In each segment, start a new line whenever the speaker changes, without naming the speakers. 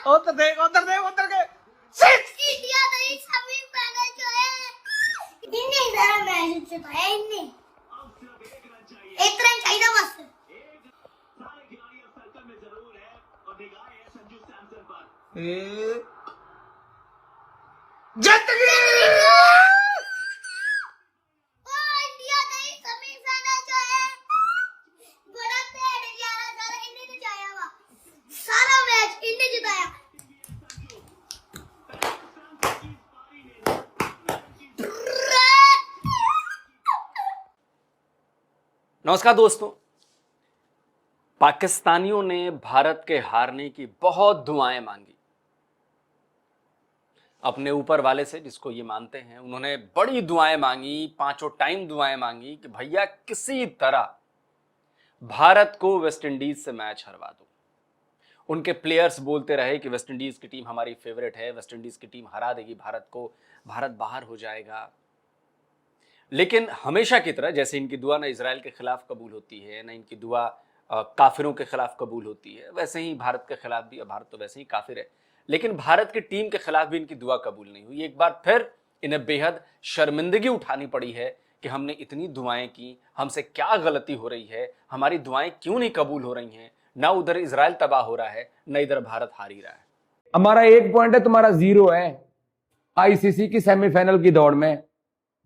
उधर देख उधर के सिक्स।
इंडिया नहीं सेमीफाइनल जो है इन्हें जरा मैच जिताया इन्हें एक रन चाहिए बस।
जीत गई।
इंडिया नहीं सेमीफाइनल जो है बड़ा तेज यार सारा इन्हें जिताया हुआ सारा मैच इन्हें जिताया।
नमस्कार दोस्तों। पाकिस्तानियों ने भारत के हारने की बहुत दुआएं मांगी अपने ऊपर वाले से, जिसको ये मानते हैं। उन्होंने बड़ी दुआएं मांगी, पांचों टाइम दुआएं मांगी कि भैया किसी तरह भारत को वेस्ट इंडीज से मैच हरवा दो। उनके प्लेयर्स बोलते रहे कि वेस्ट इंडीज की टीम हमारी फेवरेट है, वेस्ट इंडीज की टीम हरा देगी भारत को, भारत बाहर हो जाएगा। लेकिन हमेशा की तरह जैसे इनकी दुआ ना इजराइल के खिलाफ कबूल होती है, ना इनकी दुआ काफिरों के खिलाफ कबूल होती है, वैसे ही भारत के खिलाफ भी, भारत तो वैसे ही काफिर है, लेकिन भारत की टीम के खिलाफ भी इनकी दुआ कबूल नहीं हुई। एक बार फिर इन्हें बेहद शर्मिंदगी उठानी पड़ी है कि हमने इतनी दुआएं की, हमसे क्या गलती हो रही है, हमारी दुआएं क्यों नहीं कबूल हो रही हैं। ना उधर इजराइल तबाह हो रहा है, ना इधर भारत हार ही रहा है।
हमारा 1 पॉइंट है, तुम्हारा 0 है आईसीसी की सेमीफाइनल की दौड़ में।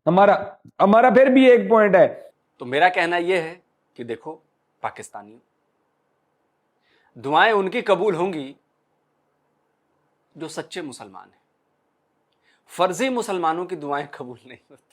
हमारा फिर भी 1 पॉइंट है।
तो मेरा कहना यह है कि देखो पाकिस्तानियों, दुआएं उनकी कबूल होंगी जो सच्चे मुसलमान हैं। फर्जी मुसलमानों की दुआएं कबूल नहीं होती।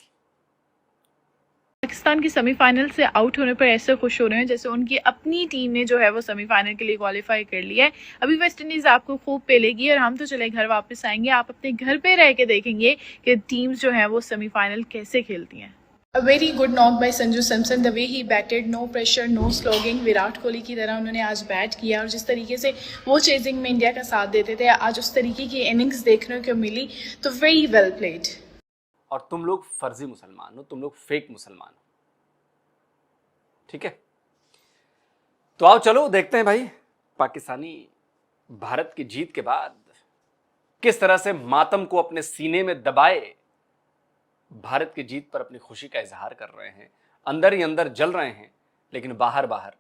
पाकिस्तान की सेमीफाइनल से आउट होने पर ऐसे खुश हो रहे हैं जैसे उनकी अपनी टीम ने जो है वो सेमीफाइनल के लिए क्वालिफाई कर लिया है। अभी वेस्ट इंडीज आपको खूब पेलेगी और हम तो चले घर वापस आएंगे। आप अपने घर पे रह के देखेंगे कि टीम्स जो है वो सेमीफाइनल कैसे खेलती हैं। A very good knock by Sanju Samson, the way he batted, no pressure, no slogging। Virat Kohli की तरह उन्होंने आज बैट किया और जिस तरीके से वो चेजिंग में इंडिया का साथ देते थे, आज उस तरीके की इनिंग्स देखने को मिली, तो वेरी वेल प्लेड।
और तुम लोग फर्जी मुसलमान हो, तुम लोग फेक मुसलमान हो, ठीक है। तो आओ चलो देखते हैं भाई पाकिस्तानी भारत की जीत के बाद किस तरह से मातम को अपने सीने में दबाए भारत की जीत पर अपनी खुशी का इजहार कर रहे हैं। अंदर ही अंदर जल रहे हैं, लेकिन बाहर बाहर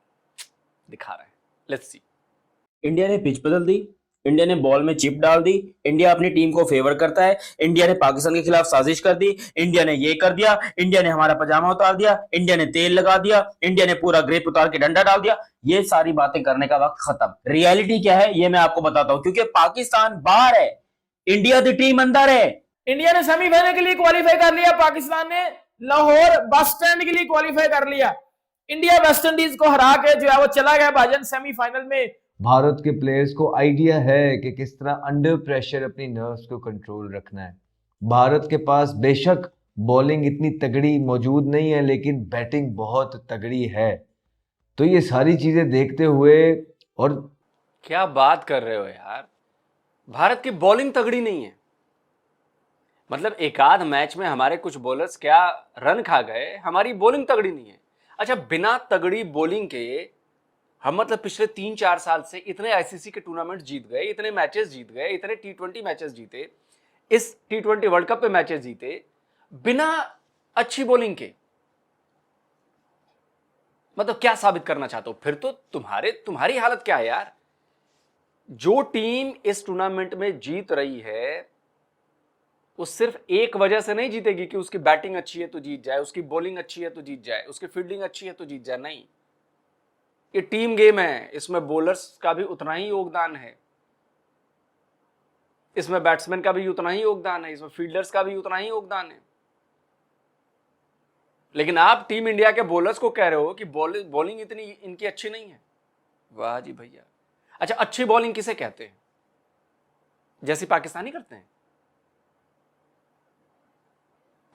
दिखा रहे हैं। Let's see.
इंडिया ने पिच बदल दी, इंडिया ने बॉल में चिप डाल दी, इंडिया अपनी टीम को फेवर करता है, इंडिया ने पाकिस्तान के खिलाफ साजिश कर दी, इंडिया ने ये कर दिया, इंडिया ने हमारा पजामा उतार दिया, इंडिया ने तेल लगा दिया, इंडिया ने पूरा ग्रेप उतार के डंडा डाल दिया। ये सारी बातें करने का वक्त खत्म। रियलिटी क्या है ये मैं आपको बताता हूं, क्योंकि पाकिस्तान बाहर है, इंडिया की टीम अंदर है।
इंडिया ने सेमीफाइनल के लिए क्वालिफाई कर लिया, पाकिस्तान ने लाहौर बस स्टैंड के लिए क्वालिफाई कर लिया। इंडिया वेस्ट इंडीज को हरा के जो है वो चला गया भाजन सेमीफाइनल में।
भारत के प्लेयर्स को आइडिया है कि किस तरह अंडर प्रेशर अपनी नर्व्स को कंट्रोल रखना है। भारत के पास बेशक बॉलिंग इतनी तगड़ी मौजूद नहीं है, लेकिन बैटिंग बहुत तगड़ी है। तो ये सारी चीजें देखते हुए, और
क्या बात कर रहे हो यार, भारत की बॉलिंग तगड़ी नहीं है? मतलब एक आध मैच में हमारे कुछ बॉलर्स क्या रन खा गए, हमारी बॉलिंग तगड़ी नहीं है। अच्छा, बिना तगड़ी बॉलिंग के हम मतलब पिछले 3-4 साल से इतने आईसीसी के टूर्नामेंट जीत गए, इतने मैचेस जीत गए, इतने T20 मैचेस जीते, इस T20 वर्ल्ड कप पे मैचेस जीते बिना अच्छी बॉलिंग के। मतलब क्या साबित करना चाहते हो? फिर तो तुम्हारी हालत क्या है यार? जो टीम इस टूर्नामेंट में जीत रही है वो सिर्फ एक वजह से नहीं जीतेगी कि उसकी बैटिंग अच्छी है तो जीत जाए, उसकी बॉलिंग अच्छी है तो जीत जाए, उसकी फील्डिंग अच्छी है तो जीत जाए। नहीं, ये टीम गेम है, इसमें बॉलर्स का भी उतना ही योगदान है, इसमें बैट्समैन का भी उतना ही योगदान है, इसमें फील्डर्स का भी उतना ही योगदान है। लेकिन आप टीम इंडिया के बॉलर्स को कह रहे हो कि बॉलिंग इतनी इनकी अच्छी नहीं है। वाह जी भैया। अच्छा, अच्छी बॉलिंग किसे कहते हैं? जैसी पाकिस्तानी करते हैं,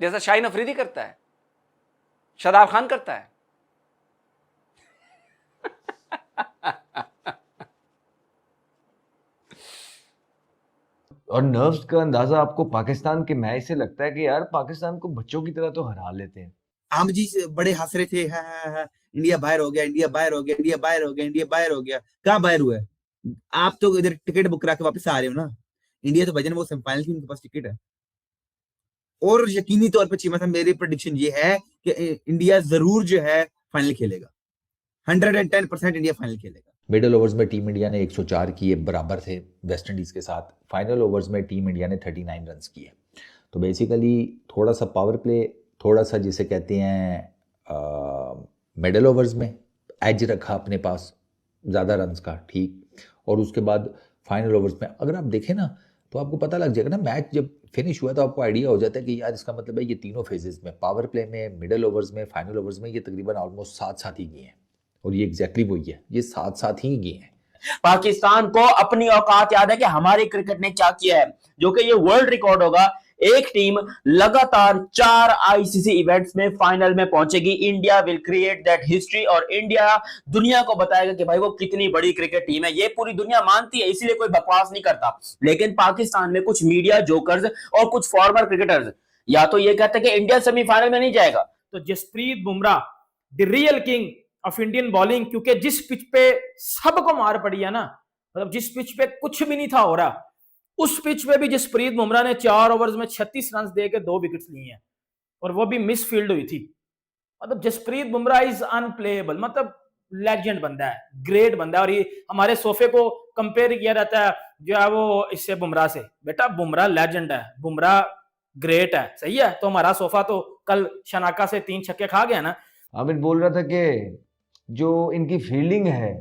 जैसा शाहीन अफरीदी करता है, शादाब खान करता है।
और नर्व्स का अंदाजा आपको पाकिस्तान के मैच से लगता है कि यार पाकिस्तान को बच्चों की तरह तो हरा लेते हैं।
हम जी बड़े हंस रहे थे, इंडिया बाहर हो गया, इंडिया बाहर हो गया, इंडिया बाहर हो गया, इंडिया बाहर हो गया। कहाँ बाहर हुआ है? आप तो इधर टिकट बुक करा के वापस आ रहे हो ना, इंडिया तो भजन वो सेमीफाइनल की उनके पास टिकट है। और यकीनी तौर पर चीमा साहब मेरी प्रेडिक्शन ये है कि इंडिया जरूर जो है फाइनल खेलेगा, 110% इंडिया फाइनल खेलेगा।
मिडिल ओवर्स में टीम इंडिया ने 104 किए, बराबर थे वेस्ट इंडीज के साथ। फाइनल ओवर्स में टीम इंडिया ने 39 रन्स किए। तो बेसिकली थोड़ा सा पावर प्ले, थोड़ा सा जिसे कहते हैं मिडिल ओवर्स में एज रखा अपने पास, ज़्यादा रन्स का, ठीक। और उसके बाद फाइनल ओवर्स में अगर आप देखें ना तो आपको पता लग जाएगा ना, मैच जब फिनिश हुआ तो आपको आइडिया हो जाता है कि यार इसका मतलब है ये तीनों फेजेस में, पावर प्ले में, मिडिल ओवर्स में, फाइनल ओवर्स में, ये तकरीबन ऑलमोस्ट साथ साथ ही गए हैं। और ये एग्जैक्टली वही है, ये साथ साथ ही गए हैं।
पाकिस्तान को अपनी औकात याद है कि हमारी क्रिकेट ने क्या किया है, जो कि ये वर्ल्ड रिकॉर्ड होगा। एक टीम लगातार 4 आईसीसी इवेंट्स में फाइनल में पहुंचेगी। India will create that history और इंडिया दुनिया को बताएगा कि भाई वो कितनी बड़ी क्रिकेट टीम है। ये पूरी दुनिया मानती है, इसीलिए कोई बकवास नहीं करता। लेकिन पाकिस्तान में कुछ मीडिया जोकर्स और कुछ फॉर्मर क्रिकेटर्स या तो ये कहते हैं कि इंडिया सेमीफाइनल में नहीं जाएगा।
तो Jasprit Bumrah the real king of Indian bowling, क्योंकि जिस पिच पे सबको मार पड़ी है ना, मतलब जिस पिच पे कुछ भी नहीं था हो रहा, उस पिच पे भी जसप्रीत बुमराह ने 4 ओवर्स में 36 रन दे के 2 विकेट्स लिए हैं, और वो भी मिस फील्ड हुई थी। मतलब जसप्रीत बुमराह इज अनप्लेएबल, मतलब लेजेंड बंदा है, ग्रेट बंदा है। और ये हमारे सोफे को कंपेयर किया जाता है जो है वो इससे, बुमराह से। बेटा बुमराह लेजेंड है, बुमराह ग्रेट है, सही है। तो हमारा सोफा तो कल शनाका से 3 छक्के खा गया ना।
आमिर बोल रहा था कि जो इनकी फील्डिंग है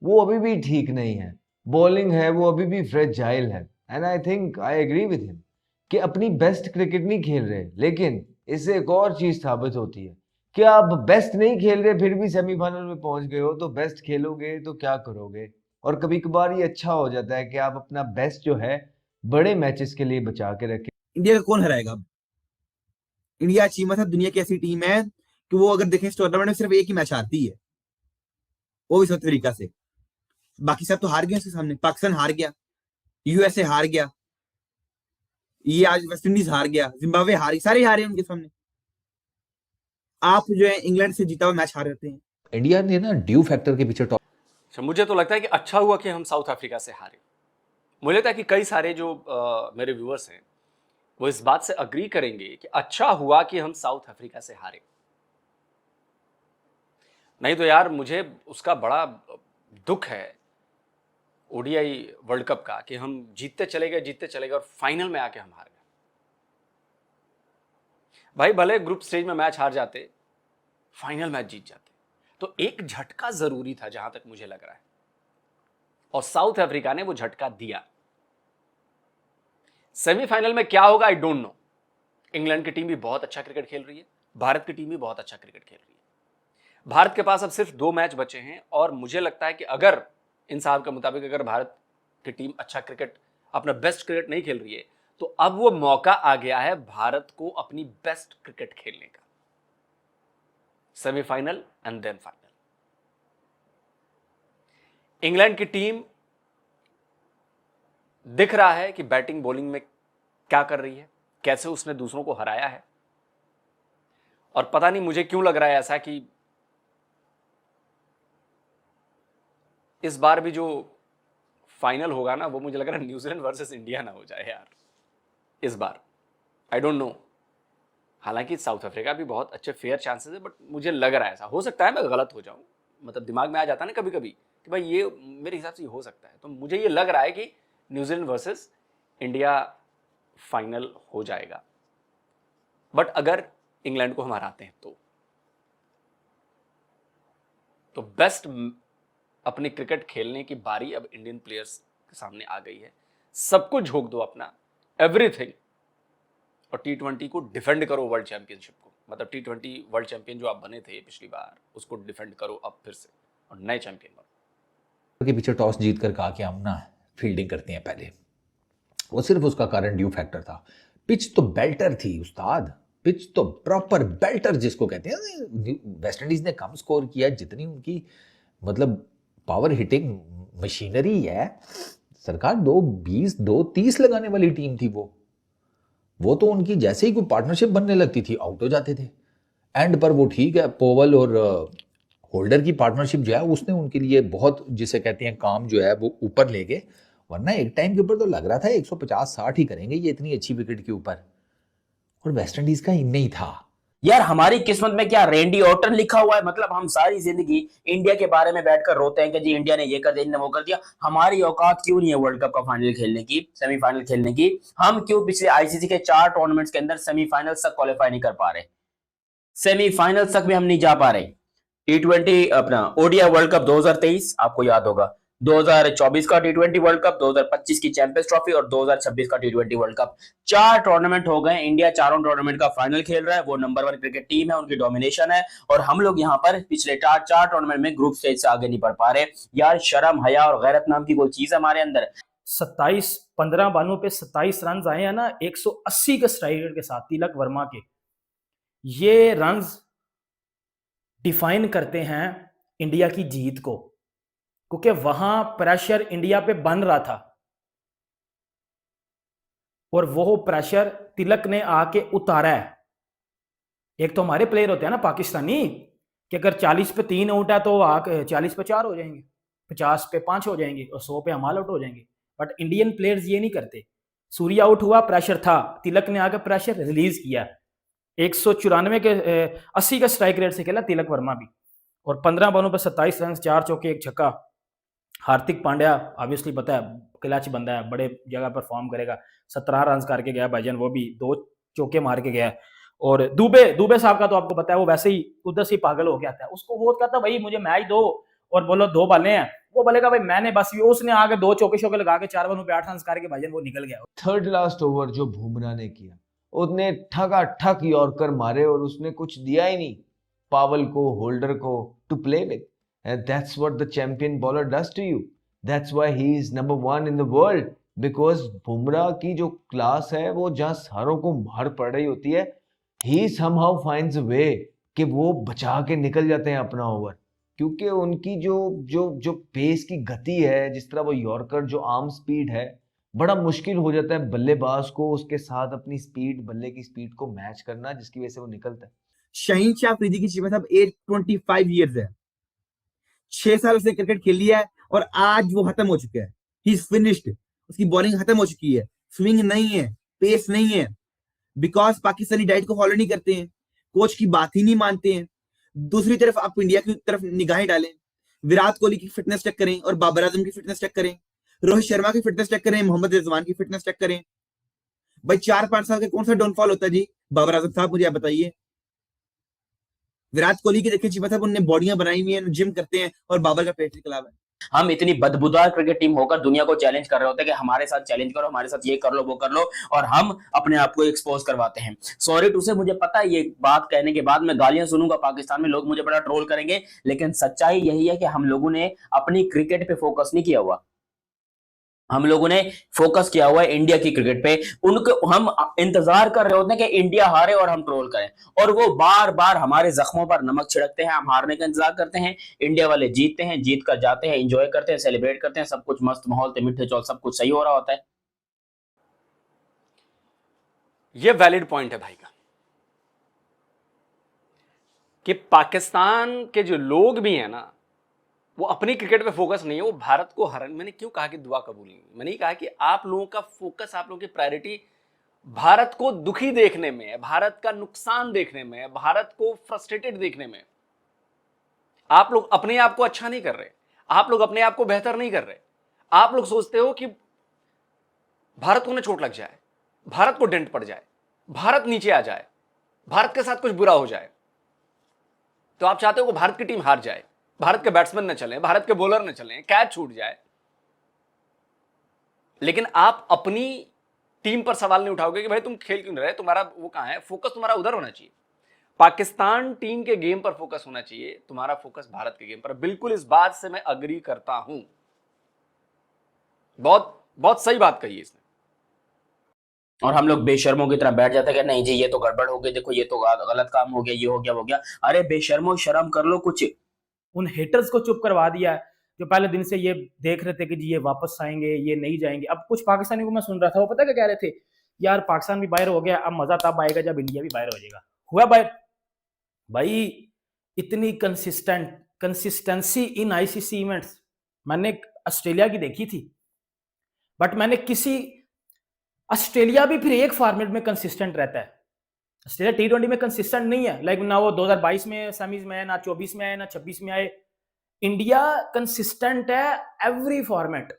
वो अभी भी ठीक नहीं है, बॉलिंग है वो अभी भी फ्रेजाइल है। And I think I agree with him कि अपनी बेस्ट क्रिकेट नहीं खेल रहे। लेकिन इससे एक और चीज साबित होती है कि आप बेस्ट नहीं खेल रहे फिर भी सेमीफाइनल में पहुंच गए हो, तो बेस्ट खेलोगे तो क्या करोगे। और कभी कभार ये अच्छा हो जाता है कि आप अपना बेस्ट जो है बड़े मैचेस के लिए बचा के रखें।
इंडिया का कौन हराएगा अब? इंडिया चीमा साहब दुनिया की ऐसी टीम है कि वो अगर देखें इस टूर्नामेंट में सिर्फ एक ही मैच हारती है, वो भी साउथ अफ्रीका से। बाकी सब तो हार गए उसके सामने। पाकिस्तान हार गया, यूएसए हार गया, ये आज वेस्ट इंडीज हार गया, जिम्बाब्वे हारी, सारे हारे उनके सामने। आप जो है इंग्लैंड से जीता हुआ मैच हार रहते हैं।
इंडिया ने ना ड्यू फैक्टर के पीछे टॉप।
मुझे तो लगता है कि अच्छा हुआ कि हम साउथ अफ्रीका से हारे। मुझे लगता है कि कई सारे जो मेरे व्यूअर्स हैं वो इस बात से अग्री करेंगे कि अच्छा हुआ कि हम साउथ अफ्रीका से हारे। नहीं तो यार मुझे उसका बड़ा दुख है ओडीआई वर्ल्ड कप का कि हम जीतते चले गए और फाइनल में आके हम हार गए। भाई भले ग्रुप स्टेज में मैच हार जाते, फाइनल मैच जीत जाते, तो एक झटका जरूरी था जहां तक मुझे लग रहा है, और साउथ अफ्रीका ने वो झटका दिया। सेमीफाइनल में क्या होगा आई डोंट नो। इंग्लैंड की टीम भी बहुत अच्छा क्रिकेट खेल रही है, भारत की टीम भी बहुत अच्छा क्रिकेट खेल रही है। भारत के पास अब सिर्फ 2 मैच बचे हैं, और मुझे लगता है कि अगर इन साहब के मुताबिक अगर भारत की टीम अच्छा क्रिकेट, अपना बेस्ट क्रिकेट नहीं खेल रही है, तो अब वो मौका आ गया है भारत को अपनी बेस्ट क्रिकेट खेलने का। Semifinal and then final. England की टीम दिख रहा है कि बैटिंग बॉलिंग में क्या कर रही है, कैसे उसने दूसरों को हराया है। और पता नहीं मुझे क्यों लग रहा है ऐसा कि इस बार भी जो फाइनल होगा ना, वो मुझे लग रहा है न्यूजीलैंड वर्सेस इंडिया ना हो जाए यार इस बार। आई डोंट नो, हालांकि साउथ अफ्रीका भी बहुत अच्छे फेयर चांसेस है, बट मुझे लग रहा है ऐसा। हो सकता है मैं गलत हो जाऊं, मतलब दिमाग में आ जाता है ना कभी कभी कि भाई ये मेरे हिसाब से हो सकता है। तो मुझे ये लग रहा है कि न्यूजीलैंड वर्सेस इंडिया फाइनल हो जाएगा, बट अगर इंग्लैंड को हम हराते हैं तो बेस्ट अपनी क्रिकेट खेलने की बारी अब इंडियन प्लेयर्स के सामने आ गई है। सबको झोंक दो अपना एवरीथिंग, और टी20 को डिफेंड करो वर्ल्ड चैंपियनशिप को। मतलब टी20 वर्ल्ड चैंपियन जो आप बने थे पिछली बार, उसको डिफेंड करो अब फिर से और नए चैंपियन बनो।
के पीछे टॉस जीत कर कहा कि हम ना फील्डिंग करते हैं पहले, वो सिर्फ उसका कारण ड्यू फैक्टर था। पिच तो बेल्टर थी उस्ताद, पिच तो प्रॉपर बेल्टर जिसको कहते हैं। वेस्ट इंडीज ने कम स्कोर किया, जितनी उनकी मतलब पावर हिटिंग मशीनरी है सरकार, 2-20 2-30 लगाने वाली टीम थी वो तो उनकी जैसे ही कोई पार्टनरशिप बनने लगती थी आउट हो जाते थे एंड पर। वो ठीक है, पोवल और होल्डर की पार्टनरशिप जो है उसने उनके लिए बहुत, जिसे कहते हैं, काम जो है वो ऊपर ले गए। वरना एक टाइम के ऊपर तो लग रहा था 150-60 ही करेंगे ये इतनी अच्छी विकेट के ऊपर, और वेस्ट इंडीज का इनने ही था।
यार हमारी किस्मत में क्या रैंडी ऑर्टन लिखा हुआ है? मतलब हम सारी जिंदगी इंडिया के बारे में बैठकर रोते हैं कि जी इंडिया ने ये कर दिया, इन्होंने वो कर दिया। हमारी औकात क्यों नहीं है वर्ल्ड कप का फाइनल खेलने की, सेमीफाइनल खेलने की? हम क्यों पिछले आईसीसी के 4 टूर्नामेंट्स के अंदर सेमीफाइनल तक क्वालिफाई नहीं कर पा रहे? सेमीफाइनल तक भी हम नहीं जा पा रहे। T20 अपना ओडीआई वर्ल्ड कप 2023 आपको याद होगा, 2024 का T20 वर्ल्ड कप, 2025 की चैंपियंस ट्रॉफी और 2026 का T20 वर्ल्ड कप। 4 टूर्नामेंट हो गए, इंडिया चारों टूर्नामेंट का फाइनल खेल रहा है। वो नंबर 1 क्रिकेट टीम है, उनकी डोमिनेशन है, और हम लोग यहाँ पर पिछले 4 टूर्नामेंट में ग्रुप स्टेज से आगे नहीं बढ़ पा रहे। यार शर्म, हया और गैरत नाम की कोई चीज है हमारे अंदर?
15 बालों पे 27 रन आए हैं ना, 180 के स्ट्राइक रेट के साथ तिलक वर्मा के। ये रन्स डिफाइन करते हैं इंडिया की जीत को, क्योंकि वहां प्रेशर इंडिया पे बन रहा था और वो प्रेशर तिलक ने आके उतारा है। एक तो हमारे प्लेयर होते हैं ना पाकिस्तानी कि अगर 40 पे 3 आउट है तो 40 पे 4 हो जाएंगे, 50 पे 5 हो जाएंगे और 100 पे हम ऑल आउट हो जाएंगे। बट इंडियन प्लेयर्स ये नहीं करते। सूर्य आउट हुआ, प्रेशर था, तिलक ने आकर प्रेशर रिलीज किया। 194 के 80 का स्ट्राइक रेट से खेला तिलक वर्मा भी, और 15 बॉलों पर 27 रन, 4 चौके 1 छक्का। हार्दिक पांड्या ऑब्वियसली पता है क्लच बंदा है, बड़े जगह परफॉर्म करेगा, 17 रन करके गया भाईजान, वो भी 2 चौके मार के गया। और दुबे साहब का तो आपको पता है, वो वैसे ही उधर से पागल हो गया था। उसको वो कहता भाई मुझे मैच दो और बोलो 2 बल्ले हैं, वो बोलेगा भाई मैंने बस, उसने आगे 2 चौके शौके लगा के 4 बॉलों पे 8 रन करके भाईजान वो निकल गया।
थर्ड लास्ट ओवर जो बुमराह ने किया, उसने ठगा ठग यॉर्कर मारे और उसने कुछ दिया ही नहीं पावल को, होल्डर को to play with. And that's what the champion bowler does to you. That's why he is number 1 in the world. Because Bumrah की जो क्लास है वो जहाँ सारों को मार पड़ रही होती है, he somehow finds a way कि वो बचा के निकल जाते हैं अपना ओवर, क्योंकि उनकी जो पेस की गति है, जिस तरह वो यॉर्कर जो आर्म स्पीड है, बड़ा मुश्किल हो जाता है बल्लेबाज को उसके साथ अपनी स्पीड, बल्ले की स्पीड को मैच करना, जिसकी वजह से वो निकलता है।
शाहीन शाह अफरीदी की कीमत अब 825 ईयर्स है। 6 साल उसने क्रिकेट खेल लिया है और आज वो खत्म हो चुका है। He is finished. उसकी बॉलिंग खत्म हो चुकी है, स्विंग नहीं है, पेस नहीं है, बिकॉज पाकिस्तानी डाइट को फॉलो नहीं करते हैं, कोच की बात ही नहीं मानते हैं। दूसरी तरफ आप इंडिया की तरफ निगाहें डालें, विराट कोहली की फिटनेस चेक करें और बाबर आजम की फिटनेस चेक करें, रोहित शर्मा की फिटनेस चेक करें, मोहम्मद रिजवान की फिटनेस चेक करें। भाई 4-5 साल का कौन सा डाउनफॉल होता है जी बाबर आजम साहब, मुझे आप बताइए। विराट कोहली की देखिए जी, मतलब उनने बॉडियां बनाई हुई हैं, जिम करते हैं, और बाबर का पेट निकला हुआ है।
हम इतनी बदबूदार क्रिकेट टीम होकर दुनिया को चैलेंज कर रहे होते हैं कि हमारे साथ चैलेंज करो, हमारे साथ ये कर लो, वो कर लो, और हम अपने आप को एक्सपोज करवाते हैं। सॉरी टू से, मुझे पता है ये बात कहने के बाद मैं गालियां सुनूंगा, पाकिस्तान में लोग मुझे बड़ा ट्रोल करेंगे, लेकिन सच्चाई यही है कि हम लोगों ने अपनी क्रिकेट पे फोकस नहीं किया हुआ। हम लोगों ने फोकस किया हुआ है इंडिया की क्रिकेट पे। उनको हम इंतजार कर रहे होते हैं कि इंडिया हारे और हम ट्रोल करें, और वो बार बार हमारे जख्मों पर नमक छिड़कते हैं। हम हारने का इंतजार करते हैं, इंडिया वाले जीतते हैं, जीत कर जाते हैं, एंजॉय करते हैं, सेलिब्रेट करते हैं, सब कुछ मस्त माहौल, मीठे चौल, सब कुछ सही हो रहा होता है।
ये वैलिड पॉइंट है भाई का कि पाकिस्तान के जो लोग भी हैं ना, वो अपनी क्रिकेट पे फोकस नहीं है, वो भारत को हरन। मैंने क्यों कहा कि दुआ कबूल नहीं, मैंने कहा कि आप लोगों का फोकस, आप लोगों की प्रायोरिटी भारत को दुखी देखने में है, भारत का नुकसान देखने में है, भारत को फ्रस्ट्रेटेड देखने में। आप लोग अपने आप को अच्छा नहीं कर रहे, आप लोग अपने आप को बेहतर नहीं कर रहे। आप लोग सोचते हो कि भारत को न चोट लग जाए, भारत को डेंट पड़ जाए, भारत नीचे आ जाए, भारत के साथ कुछ बुरा हो जाए, तो आप चाहते हो कि भारत की टीम हार जाए, भारत के बैट्समैन न चलें, भारत के बॉलर न चलें, कैच छूट जाए। लेकिन आप अपनी टीम पर सवाल नहीं उठाओगे कि भाई तुम खेल क्यों नहीं रहे, तुम्हारा वो कहां है, फोकस तुम्हारा उधर होना चाहिए। पाकिस्तान टीम के गेम पर फोकस होना चाहिए, तुम्हारा फोकस भारत के गेम पर। बिल्कुल इस बात से मैं अग्री करता हूं, बहुत बहुत सही बात कही इसने।
और हम लोग बेशर्मों की तरह बैठ जाते हैं कि नहीं जी ये तो गड़बड़ हो गई, देखो ये तो गलत काम हो गया, ये हो गया, वो गया। अरे बेशर्मो, शर्म कर लो कुछ।
उन हेटर्स को चुप करवा दिया है जो पहले दिन से ये देख रहे थे कि जी ये वापस आएंगे, ये नहीं जाएंगे। अब कुछ पाकिस्तानी को मैं सुन रहा था, वो पता क्या कह रहे थे, यार पाकिस्तान भी बाहर हो गया, अब मजा तब आएगा जब इंडिया भी बाहर हो जाएगा। हुआ बाहर? भाई इतनी consistent consistency in ICC events मैंने ऑस्ट्रेलिया की देखी थी, बट मैंने किसी ऑस्ट्रेलिया भी फिर एक फॉर्मेट में कंसिस्टेंट रहता है। ऑस्ट्रेलिया टी20 में कंसिस्टेंट नहीं है, लाइक ना वो 2022 में सेमीज में आए, ना 24 में आए, ना 26 में आए। इंडिया कंसिस्टेंट है एवरी फॉर्मेट।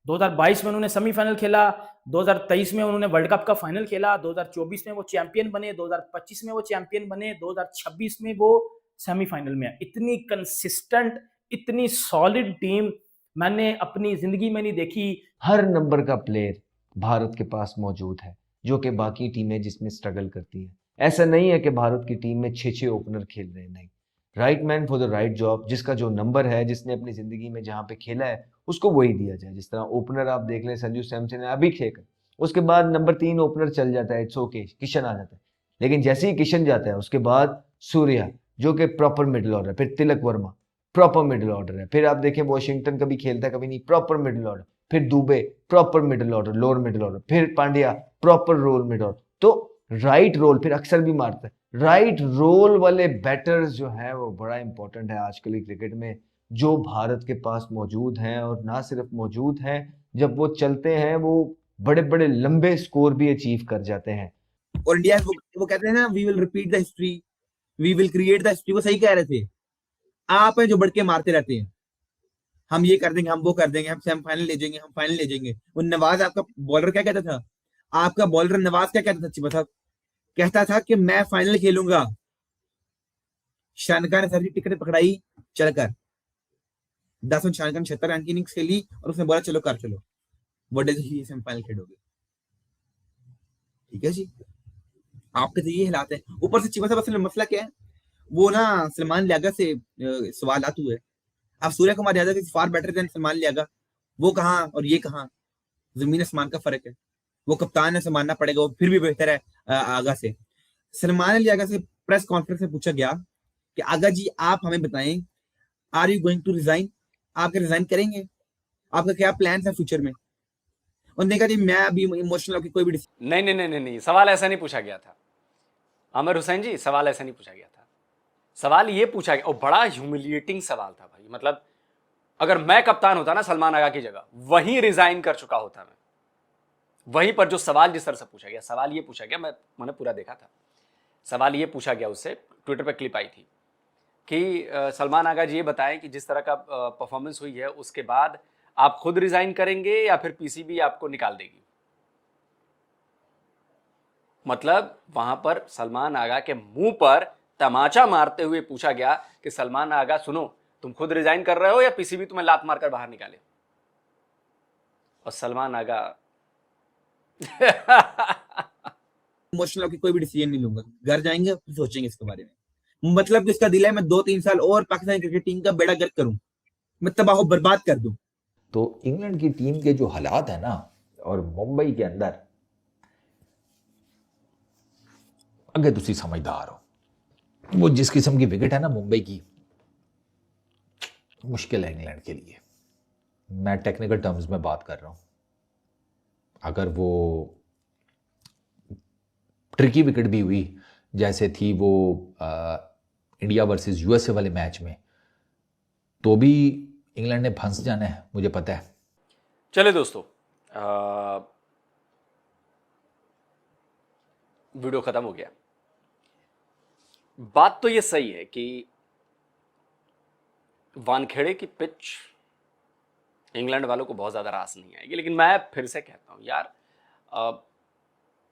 2022 में उन्होंने सेमीफाइनल खेला, 2023 में उन्होंने वर्ल्ड कप का फाइनल खेला, 2024 में वो चैंपियन बने, 2025 में वो चैंपियन बने, 2026 में वो सेमीफाइनल में आए। इतनी कंसिस्टेंट, इतनी सॉलिड टीम मैंने अपनी जिंदगी में नहीं देखी।
हर नंबर का प्लेयर भारत के पास मौजूद है, जो कि बाकी टीमें जिसमें स्ट्रगल करती हैं। ऐसा नहीं है कि भारत की टीम में 6 ओपनर खेल रहे हैं, नहीं। Right man for the right job, जिसका जो नंबर है, जिसने अपनी जिंदगी में जहां पे खेला है, उसको वही दिया जाए। जिस तरह ओपनर आप देख लें, संजू सैमसन है अभी खेल, उसके बाद नंबर 3 ओपनर चल जाता है, इट्स ओके, किशन आ जाता है। लेकिन जैसे ही किशन जाता है, उसके बाद सूर्या जो कि प्रॉपर मिडिल ऑर्डर, फिर Tilak Varma proper middle order है, फिर आप देखें वॉशिंगटन कभी खेलता है कभी नहीं, प्रॉपर मिडिल ऑर्डर, फिर Dube proper middle order, lower middle order, फिर Pandya proper role middle order. तो राइट रोल, फिर अक्सर भी मारता है। राइट रोल वाले बैटर्स जो है वो बड़ा इंपॉर्टेंट है आजकल की क्रिकेट में, जो भारत के पास मौजूद हैं। और ना सिर्फ मौजूद हैं, जब वो चलते हैं वो बड़े बड़े लंबे स्कोर भी अचीव कर जाते हैं।
और इंडिया वो कहते हैं ना, we will repeat the history, we will create the history. वो सही कह रहे थे। आप हैं जो बढ़ के मारते रहते हैं, हम ये कर देंगे, हम वो कर देंगे, हम सेमीफाइनल ले जाएंगे, हम फाइनल ले जाएंगे। वो नवाज आपका बॉलर क्या कहता था? आपका बॉलर नवाज क्या कहता था? चिपा साहब कहता था कि मैं फाइनल खेलूंगा। शानका ने सारी टिकट पकड़ाई, चल कर 10 में शानका ने 76 रन की इनिंग्स खेली और उसने बोला चलो कर चलो, वनडे ही सेमीफाइनल खेलोगे। ठीक है जी, आपके तो ये हालात है। ऊपर से चिपा साहब असल में मसला क्या है, वो ना सलमान लियागा से सवाल आते हुए, अब Surya Kumar Yadav is far better than Salman लियागा। वो कहाँ और ये कहाँ, जमीन आसमान का फर्क है। वो कप्तान है, संभालना पड़ेगा, वो फिर भी बेहतर है आगा से। सलमान लियागा से प्रेस कॉन्फ्रेंस में पूछा गया कि आगा जी आप हमें बताएं, are you going to resign? आप रिजाइन करेंगे? आपका क्या प्लान है फ्यूचर में? उन्होंने कहा जी मैं अभी इमोशनल होकर कोई भी
नहीं नहीं नहीं नहीं नहीं, सवाल ऐसा नहीं पूछा गया था आमिर हुसैन जी, सवाल ऐसा नहीं पूछा गया था। सवाल ये पूछा गया, और बड़ा ह्यूमिलिएटिंग सवाल था भाई। मतलब अगर मैं कप्तान होता ना सलमान आगा की जगह, वहीं रिजाइन कर चुका होता मैं। वहीं पर जो सवाल जिस तरह से पूछा गया, सवाल ये पूछा गया, मैंने पूरा देखा था। सवाल ये पूछा गया उससे, ट्विटर पर क्लिप आई थी कि सलमान आगा जी ये बताएं कि जिस तरह का परफॉर्मेंस हुई है उसके बाद आप खुद रिजाइन करेंगे या फिर पीसीबी आपको निकाल देगी। मतलब वहां पर सलमान आगा के मुंह पर तमाचा मारते हुए पूछा गया कि सलमान आगा सुनो, तुम खुद रिजाइन कर रहे हो या पीसीबी तुम्हें लात मारकर बाहर निकाले? और सलमान आगा
इमोशनल होकर कोई भी डिसीजन नहीं लूंगा, घर जाएंगे फिर सोचेंगे इसके बारे में। मतलब कि इसका दिल है मैं 2-3 साल और पाकिस्तान क्रिकेट टीम का बेड़ा गर्क करूं, मैं तबाह बर्बाद कर दूं।
तो इंग्लैंड की टीम के जो हालात है ना, और मुंबई के अंदर, अगर तुसी समझदार हो, वो जिस किस्म की विकेट है ना मुंबई की, मुश्किल है इंग्लैंड के लिए। मैं टेक्निकल टर्म्स में बात कर रहा हूं। अगर वो ट्रिकी विकेट भी हुई जैसे थी वो इंडिया वर्सेस यूएसए वाले मैच में, तो भी इंग्लैंड ने फंस जाना है, मुझे पता है।
चले दोस्तों, वीडियो खत्म हो गया। बात तो ये सही है कि वानखेड़े की पिच इंग्लैंड वालों को बहुत ज़्यादा रास नहीं आएगी, लेकिन मैं फिर से कहता हूं यार,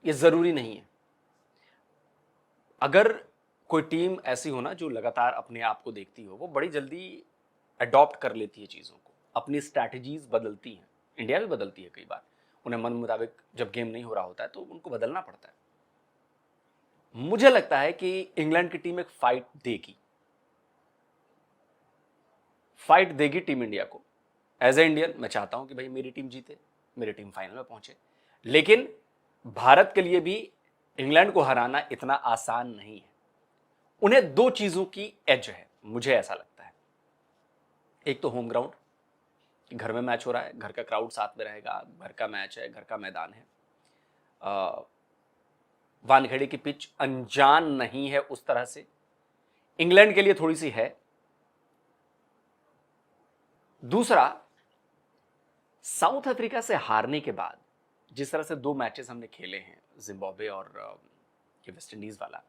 ये ज़रूरी नहीं है। अगर कोई टीम ऐसी हो ना जो लगातार अपने आप को देखती हो, वो बड़ी जल्दी अडॉप्ट कर लेती है चीज़ों को, अपनी स्ट्रैटेजीज बदलती हैं। इंडिया भी बदलती है कई बार, उन्हें मन मुताबिक जब गेम नहीं हो रहा होता है तो उनको बदलना पड़ता है। मुझे लगता है कि इंग्लैंड की टीम एक फाइट देगी टीम इंडिया को। एज ए इंडियन मैं चाहता हूं कि भाई मेरी टीम जीते, मेरी टीम फाइनल में पहुंचे, लेकिन भारत के लिए भी इंग्लैंड को हराना इतना आसान नहीं है। उन्हें 2 चीजों की एज है, मुझे ऐसा लगता है। एक तो होम ग्राउंड, घर में मैच हो रहा है, घर का क्राउड साथ में रहेगा, घर का मैच है, घर का मैदान है। वानखेड़े की पिच अनजान नहीं है उस तरह से, इंग्लैंड के लिए थोड़ी सी है, दूसरा, साउथ अफ्रीका से हारने के बाद जिस तरह से 2 मैचेस हमने खेले हैं, जिम्बाब्वे और ये वेस्ट इंडीज वाला,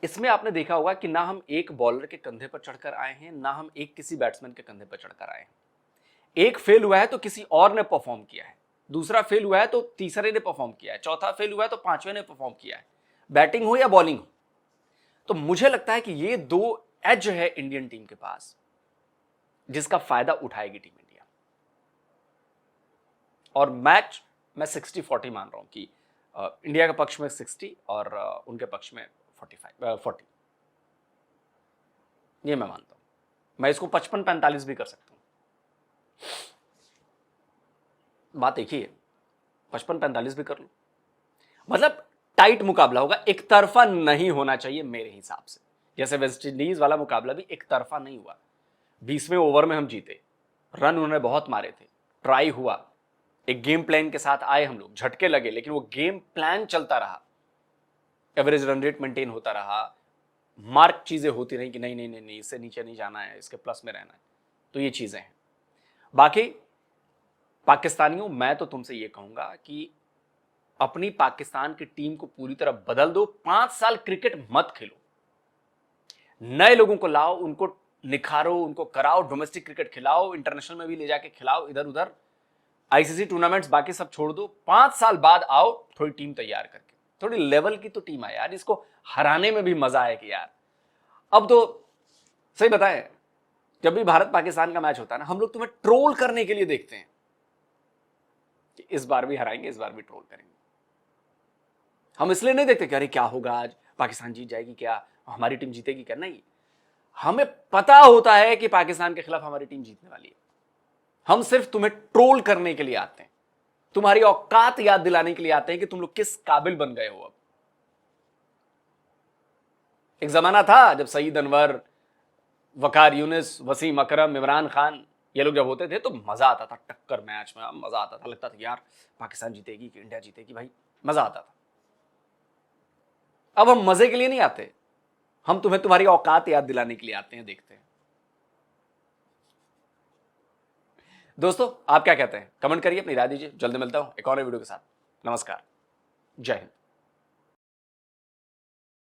इसमें आपने देखा होगा कि ना हम एक बॉलर के कंधे पर चढ़कर आए हैं, ना हम एक किसी बैट्समैन के कंधे पर चढ़कर आए हैं। एक फेल हुआ है तो किसी और ने परफॉर्म किया है, दूसरा फेल हुआ है तो तीसरे ने परफॉर्म किया है, चौथा फेल हुआ है तो पांचवें ने परफॉर्म किया है, बैटिंग हो या बॉलिंग हो। तो मुझे लगता है कि ये 2 एज है इंडियन टीम के पास, जिसका फायदा उठाएगी टीम इंडिया। और मैच मैं 60-40 मान रहा हूं कि इंडिया के पक्ष में 60 और उनके पक्ष में 40। ये मैं मानता हूं। मैं इसको 55-45 भी कर सकता हूं। बात एक ही है, 55-45 भी कर लो, मतलब टाइट मुकाबला होगा, एक तरफा नहीं होना चाहिए मेरे हिसाब से। जैसे वेस्ट इंडीज वाला मुकाबला भी एक तरफा नहीं हुआ, 20वें ओवर में हम जीते, रन उन्होंने बहुत मारे थे, ट्राई हुआ, एक गेम प्लान के साथ आए हम लोग, झटके लगे, लेकिन वो गेम प्लान चलता रहा, एवरेज रन रेट मेंटेन होता रहा, मार्क चीजें होती रही कि नहीं नहीं नहीं नहीं इससे नीचे नहीं जाना है, इसके प्लस में रहना है। तो ये चीजें हैं। बाकी पाकिस्तानियों, मैं तो तुमसे ये कहूंगा कि अपनी पाकिस्तान की टीम को पूरी तरह बदल दो। 5 साल क्रिकेट मत खेलो, नए लोगों को लाओ, उनको निखारो, उनको कराओ, डोमेस्टिक क्रिकेट खिलाओ, इंटरनेशनल में भी ले जाके खिलाओ, इधर उधर आईसीसी टूर्नामेंट्स बाकी सब छोड़ दो। 5 साल बाद आओ थोड़ी टीम तैयार करके, थोड़ी लेवल की तो टीम आए यार, इसको हराने में भी मजा आए कि यार। अब तो सही बताएं, जब भी भारत पाकिस्तान का मैच होता है ना, हम लोग तुम्हें ट्रोल करने के लिए देखते हैं कि इस बार भी हराएंगे, इस बार भी ट्रोल करेंगे। हम इसलिए नहीं देखते कि अरे क्या होगा, आज पाकिस्तान जीत जाएगी क्या, हमारी टीम जीतेगी क्या। नहीं, हमें पता होता है कि पाकिस्तान के खिलाफ हमारी टीम जीतने वाली है। हम सिर्फ तुम्हें ट्रोल करने के लिए आते हैं, तुम्हारी औकात याद दिलाने के लिए आते हैं कि तुम लोग किस काबिल बन गए हो। अब एक जमाना था जब सईद अनवर, वकार यूनिस, वसीम अकरम, इमरान खान, ये लोग जब होते थे तो मजा आता था, टक्कर मैच में मजा आता था, लगता था यार पाकिस्तान जीतेगी कि इंडिया जीतेगी, भाई मजा आता था। अब हम मजे के लिए नहीं आते, हम तुम्हें तुम्हारी औकात याद दिलाने के लिए आते हैं, देखते हैं। दोस्तों, आप क्या कहते हैं? कमेंट करिए, अपनी राय दीजिए। जल्दी मिलता हूं एक और वीडियो के साथ। नमस्कार, जय हिंद।